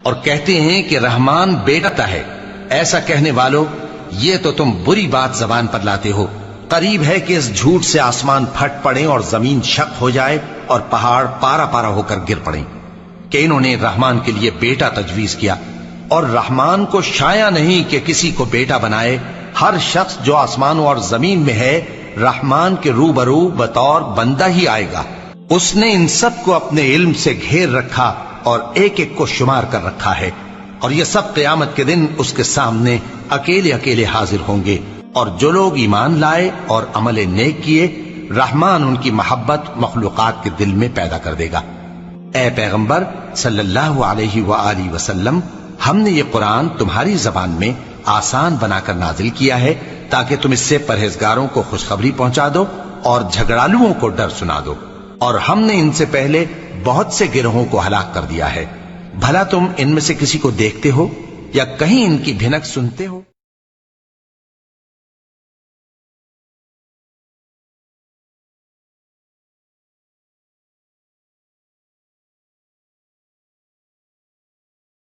اور کہتے ہیں کہ رحمان بیٹا ہے۔ ایسا کہنے والوں، یہ تو تم بری بات زبان پر لاتے ہو۔ قریب ہے کہ اس جھوٹ سے آسمان پھٹ پڑے اور زمین شق ہو جائے اور پہاڑ پارا پارا ہو کر گر پڑیں کہ انہوں نے رحمان کے لیے بیٹا تجویز کیا، اور رحمان کو شایع نہیں کہ کسی کو بیٹا بنائے۔ ہر شخص جو آسمانوں اور زمین میں ہے رحمان کے روبرو بطور بندہ ہی آئے گا۔ اس نے ان سب کو اپنے علم سے گھیر رکھا اور ایک ایک کو شمار کر رکھا ہے، اور یہ سب قیامت کے دن اس کے سامنے اکیلے اکیلے حاضر ہوں گے۔ اور جو لوگ ایمان لائے اور عمل نیک کیے، رحمان ان کی محبت مخلوقات کے دل میں پیدا کر دے گا۔ اے پیغمبر صلی اللہ علیہ وآلہ وسلم، ہم نے یہ قرآن تمہاری زبان میں آسان بنا کر نازل کیا ہے تاکہ تم اس سے پرہیزگاروں کو خوشخبری پہنچا دو اور جھگڑالوؤں کو ڈر سنا دو۔ اور ہم نے ان سے پہلے بہت سے گروہوں کو ہلاک کر دیا ہے۔ بھلا تم ان میں سے کسی کو دیکھتے ہو یا کہیں ان کی بھنک سنتے ہو؟